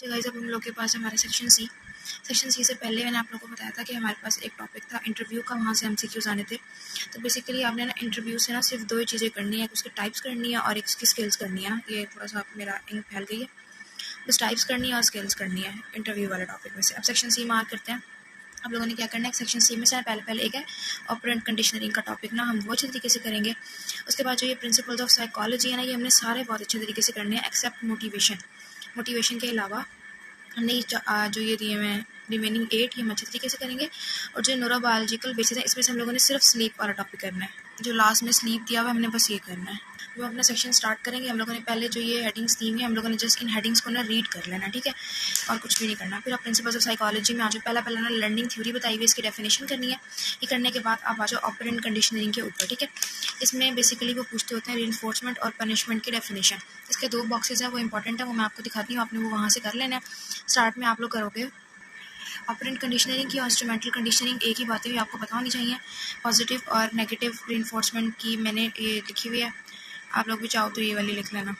तो गाइस अब हम लोग के पास हमारा सेक्शन सी से पहले मैंने आप लोगों को बताया था कि हमारे पास एक टॉपिक था इंटरव्यू का, वहाँ से एमसीक्यूज आने थे। तो बेसिकली आपने ना इंटरव्यू से ना सिर्फ दो ही चीज़ें करनी है, उसकी टाइप्स करनी है और एक उसकी स्किल्स करनी है। ये थोड़ा सा मेरा इंक फैल गई है, बस टाइप्स करनी है और स्किल्स करनी है इंटरव्यू वाले टॉपिक में से। अब सेक्शन सी मार्क करते हैं। आप लोगों ने क्या करना है, सेक्शन सी में से पहले एक है ऑपरेंट कंडीशनरिंग का टॉपिक ना, हम वो अच्छे तरीके से करेंगे। उसके बाद जो ये प्रिंसिपल्स ऑफ साइकोलॉजी है ना, ये हमने सारे बहुत अच्छे तरीके से करने हैं एक्सेप्ट मोटिवेशन के अलावा हमने जो ये दिए हुए हैं रिमेनिंग 8 ये हम अच्छे तरीके से करेंगे। और जो न्यूरोबायोलॉजिकल बेसिस है इसमें से हम लोगों ने सिर्फ स्लीप वाला टॉपिक करना है, जो लास्ट में स्लीप दिया हुआ है हमने बस ये करना है। वो अपना सेक्शन स्टार्ट करेंगे। हम लोगों ने पहले जो ये हेडिंग्स दी हैं हम लोगों ने जस्ट इन हेडिंग्स को ना रीड कर लेना, ठीक है, और कुछ भी नहीं करना। फिर आप प्रिंसिपल्स ऑफ साइकोलॉजी में आ जाओ। पहला ना लर्निंग थ्योरी बताई हुई, इसकी डेफिनेशन करनी है। ये करने के बाद आप आ जाओ ऑपरेंट कंडीशनरिंग के ऊपर, ठीक है। इसमें बेसिकली वो पूछते होते हैं रीइंफोर्समेंट और पनिशमेंट की डेफिनेशन। इसके 2 बॉक्सेस हैं, वो इंपॉर्टेंट है, वो मैं आपको दिखाती हूँ, आपने वो वहाँ से कर लेना है। स्टार्ट में आप लोग करोगे ऑपरेंट कंडीशनरिंग की और इंस्ट्रूमेंटल कंडीशनिंग, एक ही बातें भी आपको पता होनी चाहिए। पॉजिटिव और नेगेटिव रीइंफोर्समेंट की मैंने ये लिखी हुई है, आप लोग भी चाहो तो ये वाली लिख लेना।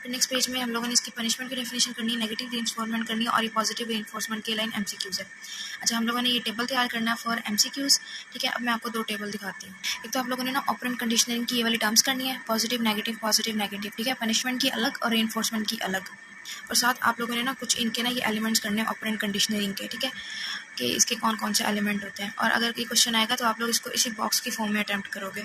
फिर नेक्स्ट पेज में हम लोगों ने इसकी पनिशमेंट की डेफिनेशन करनी है, नेगेटिव रीइंफोर्समेंट करनी है और ये पॉजिटिव रीइंफोर्समेंट के लाइन एमसीक्यूज है। अच्छा, हम लोगों ने ये टेबल तैयार करना है फॉर एमसीक्यूज, ठीक है। अब मैं आपको 2 टेबल दिखाती हूँ। एक तो आप लोगों ने ना ऑपरेंट कंडीशनरिंग की ये वाली टर्म्स करनी है, पॉजिटिव नेगेटिव, ठीक है, पनिशमेंट की अलग और रीइंफोर्समेंट की अलग। और साथ आप लोगों ने ना कुछ इनके ना ये एलिमेंट्स करने हैं ऑपरेंट कंडीशनरिंग के, ठीक है, कि इसके कौन कौन से एलिमेंट होते हैं। और अगर ये क्वेश्चन आएगा तो आप लोग इसको इसी बॉक्स की फॉर्म में अटैम्प्ट करोगे।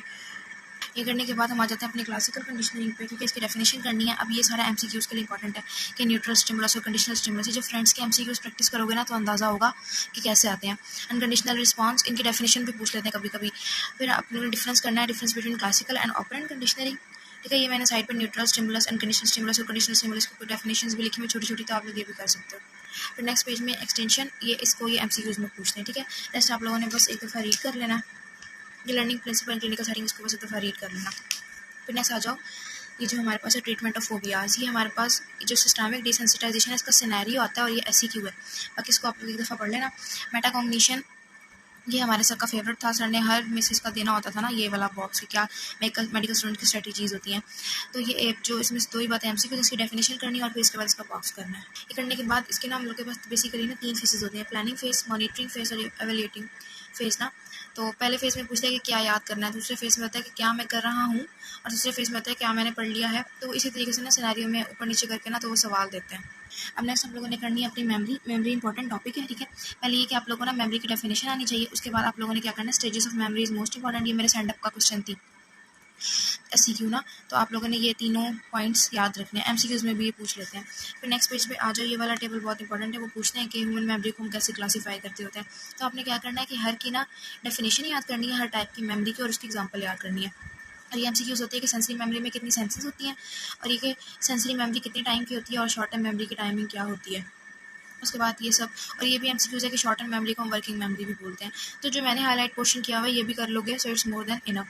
ये करने के बाद हम आ जाते हैं अपनी क्लासिकल कंडीशनिंग पे, ठीक है, इसकी डेफिनेशन करनी है। अब ये सारा एमसीक्यूज के लिए इंपॉर्टेंट है कि न्यूट्रल स्टिमुलस और कंडीशनल स्टिमुलस, ये जो फ्रेंड्स के एमसीक्यूज प्रैक्टिस करोगे ना तो अंदाज़ा होगा कि कैसे आते हैं। अनकंडीशनल रिस्पॉन्स, इनकी डेफिनेशन भी पूछ लेते हैं कभी कभी। फिर अपने डिफरेंस करना है, difference between classical and operant conditioning, ठीक है। ये मैंने साइड पर न्यूट्रल स्टिमुलस, अनकंडीशनल स्टिमुलस और कंडीशनल स्टिमुलस की डेफिनेशंस भी लिखी हुई छोटी छोटी, तो आप लोग ये भी कर सकते हो। फिर नेक्स्ट पेज में एक्सटेंशन, ये इसको ये एमसीक्यूज में पूछते हैं, ठीक है। रेस्ट आप लोगों ने बस एक दफ़ा रीड कर लेना। ये learning principle and clinical setting, इसको बस एक दफ़ा रीड कर लेना। फिर नेक्स्ट आ जाओ, ये जो हमारे पास है ट्रीटमेंट ऑफ फोबियाज, ये हमारे पास जो सिस्टमिक डिसेंसिटाइजेशन है इसका सिनेरियो आता है और ये एसईक्यू है। बाकी इसको आप लोग एक दफ़ा पढ़ लेना। मेटाकॉग्निशन, ये हमारे सर का फेवरेट था, सर ने हर मिसेस का देना होता था ना ये वाला बॉक्स, क्या मेडिकल स्टूडेंट की स्ट्रेटजीज होती हैं। तो ये एक जो इसमें 2 ही बातें एमसीक्यू, इसकी डेफिनेशन करनी है और फिर इसके बाद इसका बॉक्स करना है। ये करने के बाद इसके ना हम लोग के पास बेसिकली ना 3 फेजेस होते हैं, प्लानिंग फेज, मॉनिटरिंग फेज और एवेल्युएटिंग फेज ना। तो पहले फेज में पूछता है कि क्या याद करना है, दूसरे फेज में होता है कि क्या मैं कर रहा हूँ, और तीसरे फेज में होता है क्या मैंने पढ़ लिया है। तो इसी तरीके से ना सिनेरियो में ऊपर नीचे करके ना तो वो सवाल देते हैं। अब नेक्स्ट हम लोगों ने करनी है अपनी मेमोरी इंपॉर्टेंट टॉपिक है, ठीक है। पहले ये कि आप लोगों को ना मेमोरी की डेफिनेशन आनी चाहिए। उसके बाद आप लोगों ने क्या करना है, stages of memory is most important, ये मेरे स्टैंड अप का क्वेश्चन थी एससीक्यू ना। तो आप लोगों ने ये तीनों पॉइंट्स याद रखने हैं, एमसीक्यूज में भी ये पूछ लेते हैं। फिर नेक्स्ट पेज पे आ जाओ, ये वाला टेबल बहुत इंपॉर्टेंट है, वो पूछते हैं कि ह्यूमन मेमोरी को हम कैसे क्लासीफाई करते होते हैं। तो आपने क्या करना है कि हर की ना डेफिनेशन याद करनी है, हर टाइप की मेमोरी की, और उसकी एग्जाम्पल याद करनी है। और ये एमसीक्यूज होती है कि सेंसरी मेमोरी में कितनी सेंसेस होती हैं, और ये कि सेंसरी मेमोरी कितने टाइम की होती है, और शॉर्ट टर्म मेमोरी की टाइमिंग क्या होती है। उसके बाद ये सब, और ये भी एमसीक्यूज है कि शॉर्ट टर्म मेमोरी को हम वर्किंग मेमोरी भी बोलते हैं। तो जो मैंने हाईलाइट क्वेश्चन किया हुआ है ये भी कर लोगे, so it's more than enough.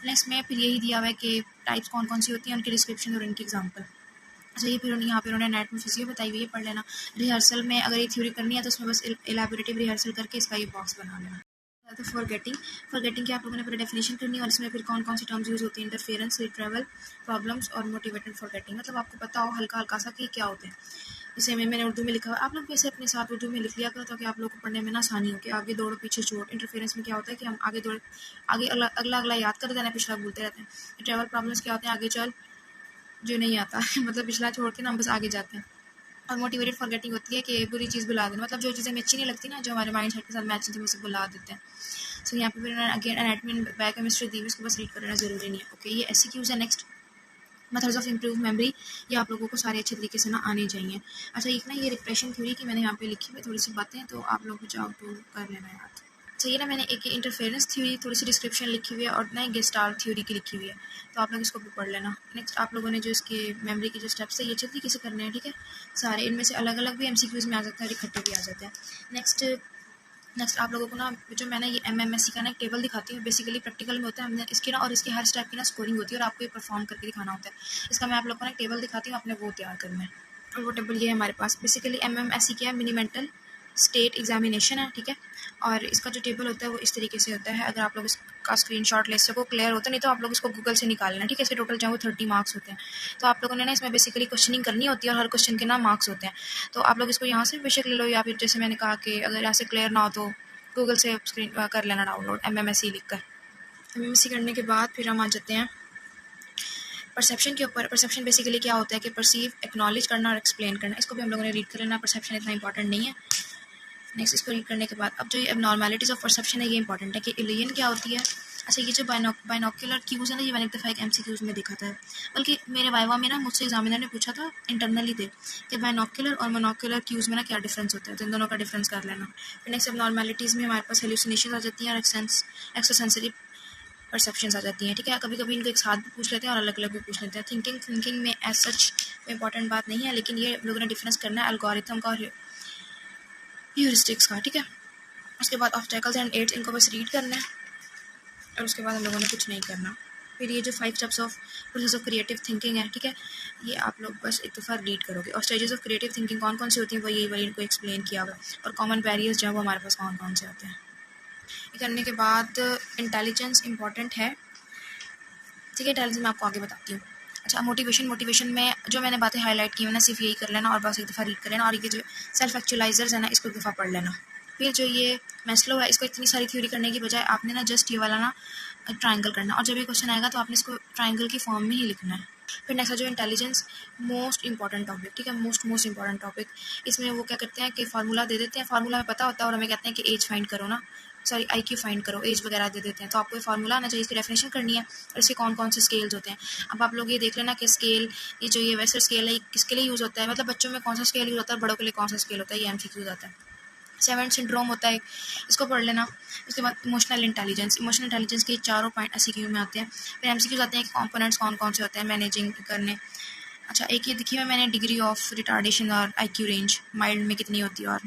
Next में फिर यही दिया हुआ है कि टाइप्स कौन कौन सी होती हैं, उनकी डिस्क्रिप्शन और उनकी एग्जाम्पल। अच्छा, ये फिर यहाँ पे उन्होंने नेट में फिजियो बताई हुई है, पढ़ लेना। रिहर्सल में अगर ये थ्योरी करनी है तो उसमें बस एलैबोरेटिव रिहर्सल करके इसका ये बॉक्स बना लेना। तो फॉरगेटिंग की आप लोगों ने पूरी डेफिनेशन करनी है, और इसमें फिर कौन कौन सी टर्म्स यूज होती हैं, इंटरफेरेंस, रिट्रेवल, प्रॉब्लम्स और मोटिवेटेड फॉरगेटिंग, मतलब आपको पता हो हल्का हल्का सा कि क्या होते हैं। इसे मैंने उर्दू में लिखा हुआ, आप लोग भी इसे अपने साथ उर्दू में लिख लिया करो ताकि आप लोग को पढ़ने में ना आसानी हो कि आगे दौड़ो पीछे चोट। इंटरफेरेंस में क्या होता है कि हम आगे दौड़ आगे अगला याद कर देना, पिछला भूलते रहते हैं। ट्रैवल प्रॉब्लम्स क्या होते हैं, आगे चल जो नहीं आता मतलब पिछला छोड़ के ना हम बस आगे जाते हैं। और मोटिवेटेड फॉरगेटिंग होती है कि बुरी चीज़ भुला देना, मतलब जो चीज़ें हमें अच्छी नहीं लगती ना, जो हमारे माइंड सेट के साथ मैच नहीं, उसे भुला देते हैं। सो यहाँ पे फिर अगेन एनाटॉमी एंड बायोकेमिस्ट्री दी हुई, इसको बस रीड करना ज़रूरी नहीं है। ओके, ये एससीक्यूज है। Next methods of improve memory, ये आप लोगों को सारे अच्छे तरीके से ना आने चाहिए। अच्छा, एक ना ये रिप्रेशन थ्योरी की मैंने यहाँ पे लिखी हुई थोड़ी सी बातें, तो आप लोग चाहो तो कर लेना याद। अच्छा, ये ना मैंने एक इंटरफेरेंस थ्योरी थोड़ी सी डिस्क्रिप्शन लिखी हुई है, और ना गेस्टाल्ट थ्योरी की लिखी हुई है, तो आप लोग इसको भी पढ़ लेना। नेक्स्ट आप लोगों ने जो इसके मेमोरी के जो स्टेप्स है ये अच्छे तरीके से करने हैं, ठीक है। सारे इनमें से अलग अलग भी एमसीक्यूज में आ सकते हैं और इकट्ठे भी आ जाते हैं। नेक्स्ट आप लोगों को ना जो मैंने ये एमएमएससी का ना एक टेबल दिखाती हूँ, बेसिकली प्रैक्टिकल में होता है, हमने इसकी ना और इसके हर स्टेप की ना स्कोरिंग होती है और आपको ये परफॉर्म करके दिखाना होता है। इसका मैं आप लोगों को ना एक टेबल दिखाती हूँ, आपने वो तैयार करना है। और वो टेबल ये है हमारे पास। बेसिकली एमएमएससी क्या है, मिनी मेंटल स्टेट एग्जामिनेशन है, ठीक है। और इसका जो टेबल होता है वो इस तरीके से होता है, अगर आप लोग इसका स्क्रीनशॉट ले सको क्लियर होता है, नहीं तो आप लोग इसको गूगल से निकाल लेना, ठीक है। इसके टोटल जो 30 मार्क्स होते हैं। तो आप लोगों ने ना इसमें बेसिकली क्वेश्चनिंग करनी होती है और हर क्वेश्चन के ना मार्क्स होते हैं। तो आप लोग इसको यहाँ से बेशक ले लो, या फिर जैसे मैंने कहा कि अगर यहाँ से क्लियर ना हो तो गूगल से स्क्रीन कर लेना डाउनलोड MMSE लिख कर। MMSE करने के बाद फिर हम आ जाते हैं परसेप्शन के ऊपर। परसेप्शन बेसिकली क्या होता है कि परसीव, एक्नॉलेज करना और एक्सप्लेन करना। इसको भी हम लोगों ने रीड कर लेना, परसेप्शन इतना इंपॉर्टेंट नहीं है। नेक्स्ट इसको रीड करने के बाद अब जो ये एबनॉर्मैलिटीज़ ऑफ परसेप्शन है ये इंपॉर्टेंट है कि इल्यूजन क्या होती है। अच्छा, ये जो बाइनोक्यूलर क्यूज़ है ना, ये मैंने एक दफ़ा एक MCQs में देखा था, बल्कि मेरे वाइवा में ना मुझसे एग्जामिनर ने पूछा था, इंटरनली थे, कि बाइनोक्यूलर और मोनोक्यूलर क्यूज़ में ना क्या डिफरेंस होता है, तो इन दोनों का डिफरेंस कर लेना। फिर नेक्स्ट एबनॉर्मैलिटीज़ में हमारे पास हेलुसिनेशन आ जाती हैं और एक्स्ट्रा सेंसरी परसेप्शंस आ जाती हैं, ठीक है। कभी कभी इनको एक साथ भी पूछ लेते हैं और अलग अलग भी पूछ लेते हैं। थिंकिंग में एज सच कोई इंपॉर्टेंट बात नहीं है, लेकिन ये लोगों ने डिफरेंस करना है एल्गोरिथम का और ह्यूरिस्टिक्स का, ठीक है। उसके बाद ऑब्स्टेकल्स एंड एड्स, इनको बस रीड करना है और उसके बाद हम लोगों ने कुछ नहीं करना। फिर ये जो 5 steps of process of creative thinking है, ठीक है, ये आप लोग बस एक दफ़ा रीड करोगे। और स्टेजेस ऑफ क्रिएटिव थिंकिंग कौन कौन सी होती हैं वो यही वाली इनको एक्सप्लेन किया हुआ, और कॉमन बैरियर्स जो है वो हमारे पास कौन कौन से होते हैं। ये करने के बाद इंटेलिजेंस इंपॉर्टेंट है, ठीक है। इंटेलिजेंस मैं आपको आगे बताती हूँ। अच्छा, मोटिवेशन में जो मैंने बातें हाईलाइट की है ना, सिर्फ यही कर लेना और बस एक दफ़ा रीड कर लेना। और ये जो सेल्फ एक्चुअलाइजर्स है ना, इसको एक दफ़ा पढ़ लेना। फिर जो ये मैस्लो है, इसको इतनी सारी थ्योरी करने की बजाय आपने ना जस्ट ये वाला ना ट्रायंगल करना, और जब ये क्वेश्चन आएगा तो आपने इसको ट्रायंगल की फॉर्म में ही लिखना है। फिर नेक्स्ट जो इंटेलिजेंस, मोस्ट इंपॉर्टेंट टॉपिक, ठीक है, मोस्ट इंपॉर्टेंट टॉपिक। इसमें वो क्या करते हैं कि फार्मूला दे देते हैं, फार्मूला में पता होता है और हमें कहते हैं कि एज फाइंड करो ना, सॉरी IQ फाइंड करो, एज वगैरह दे देते हैं। तो आपको ये फार्मूला आना चाहिए, इसकी डेफिनेशन करनी है और इसके कौन कौन से स्केल्स होते हैं। अब आप लोग ये देख लेना कि स्केल, ये जो ये वेस्टर स्केल है, ये किसके लिए यूज़ होता है, मतलब बच्चों में कौन सा स्केल यूज़ होता है, बड़ों के लिए कौन सा स्केल होता है, ये MCQ आता है। 7 सिंड्रोम होता है, इसको पढ़ लेना। उसके बाद इमोशनल इंटेलिजेंस के 4 पॉइंट MCQ में आते हैं। फिर MCQs आते हैं कि कंपोनेंट्स कौन कौन से होते हैं मैनेजिंग करने। अच्छा, एक ये देखिए मैंने डिग्री ऑफ रिटार्डेशन और IQ रेंज माइल्ड में कितनी होती है। और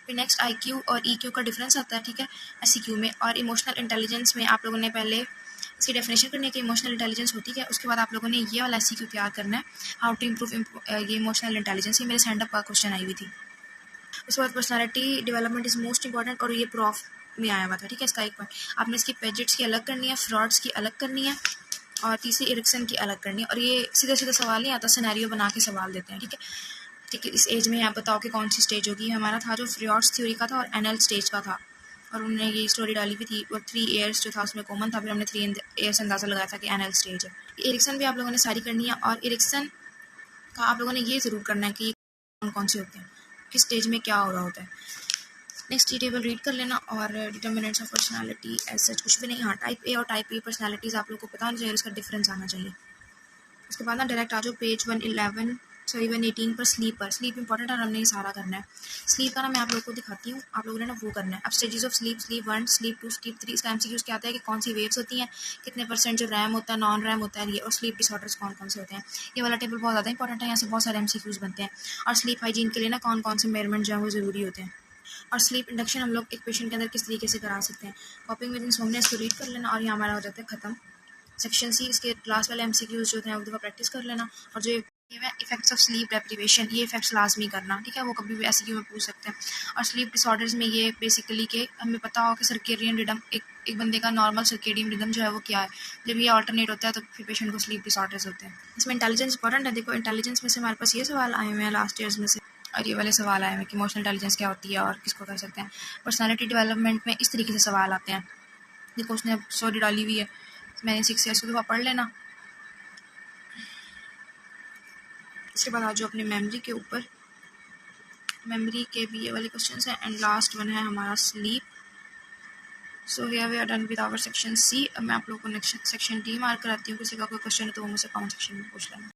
फिर नेक्स्ट IQ और EQ का डिफरेंस आता है, ठीक है, SEQ में। और इमोशनल इंटेलिजेंस में आप लोगों ने पहले इसकी डेफिनेशन करनी है कि इमोशनल इंटेलिजेंस होती है। उसके बाद आप लोगों ने ये वाला SEQ तैयार करना है, हाउ टू इम्प्रूव ये इमोशनल इंटेलिजेंस। ये मेरे स्टैंड अप का क्वेश्चन आई हुई थी। उसके बाद personality development is most important, और ये प्रॉफ में आया हुआ था, ठीक है। इसका एक पॉइंट आपने इसकी पेजेट्स की अलग करनी है, फ्रॉड्स की अलग करनी है, और तीसरी एरिक्सन की अलग करनी है। और ये सीधा सीधा सवाल नहीं आता, सिनेरियो बना के सवाल देते हैं, ठीक है। ठीक है, इस एज में आप बताओ कि कौन सी स्टेज होगी। हमारा था जो फ्रॉड्स थ्योरी का था और NL स्टेज का था, और उन्होंने ये स्टोरी डाली हुई थी। और 3 ईयर्स जो था उसमें कॉमन था, फिर हमने 3 ईयर्स अंदाज़ा लगाया था कि NL स्टेज है। एरिक्सन भी आप लोगों ने सारी करनी है, और एरिक्सन का आप लोगों ने ये ज़रूर करना है कि कौन कौन से होते हैं, किस स्टेज में क्या हो रहा होता है। नेक्स्ट ये टेबल रीड कर लेना। और determinants of personality as such कुछ भी नहीं, हाँ टाइप A और टाइप E पर्सनालिटीज़ आप लोग को पता होना चाहिए, इसका डिफरेंस आना चाहिए। उसके बाद ना डायरेक्ट आ जाओ पेज 118 पर स्लीप इंपॉर्टेंट है और हमने ये सारा करना है। स्लीप का ना मैं आप लोगों को दिखाती हूँ, आप लोगों ने ना वो करना है। अब stages of sleep 1, sleep 2, sleep 3, इसका MCQs क्या आता है कि कौन सी वेव्स होती हैं, कितने % जो रैम होता है, नॉन रैम होता है, ये, और स्लीप डिसऑर्डर्स कौन कौन से होते हैं। ये वाला टेबल बहुत ज़्यादा इंपॉर्टेंट है, यहाँ से बहुत सारे MCQs बनते हैं। और स्लीप हाइजीन के लिए ना कौन कौन से मेजरमेंट जो है वो ज़रूरी होते हैं। और स्लीप इंडक्शन हम लोग एक पेशेंट के अंदर किस तरीके से करा सकते हैं। कॉपिंग विद इंसोम्निया, इसको रीड कर लेना और ये हमारा हो जाता है ख़त्म। सेक्शन C, इसके लास्ट वाले MCQs जो हैं वो दफ़ा प्रैक्टिस कर लेना। और जो ये इफेक्ट्स ऑफ स्लीप डेप्रिवेशन, ये इफेक्ट्स लाजमी करना, ठीक है, वो कभी भी SEQ में पूछ सकते हैं। और स्लीप डिसऑर्डर्स में ये बेसिकली के हमें पता हो कि सर्केडियन रिदम, एक बंदे का नॉर्मल सर्केडियन रिदम जो है वो क्या है, जब ये ऑल्टरनेट होता है तो फिर पेशेंट को स्लीप डिसऑर्डर्स होते हैं। इसमें इंटेलिजेंस इंपॉर्टेंट है। देखो इंटेलिजेंस में से हमारे पास ये सवाल आए हुए हैं लास्ट ईयर्स में से, और ये वाले सवाल आए हुए हैं कि इमोशनल इंटेलिजेंस क्या होती है और किसको कर सकते हैं। पर्सनैलिटी डेवलपमेंट में इस तरीके से सवाल आते हैं। देखो उसने स्टोरी डाली हुई है, मैंने 6 ईयर्स को पढ़ लेना। इसके बाद आ जाओ अपनी मेमोरी के ऊपर, मेमोरी के भी ये वाले क्वेश्चंस हैं। एंड लास्ट वन है हमारा sleep. So here we are done with our section C। अब मैं आप लोगों को नेक्स्ट सेक्शन D मार्क कराती हूँ। किसी का कोई क्वेश्चन है तो वो मुझसे कमेंट सेक्शन में पूछ लेना।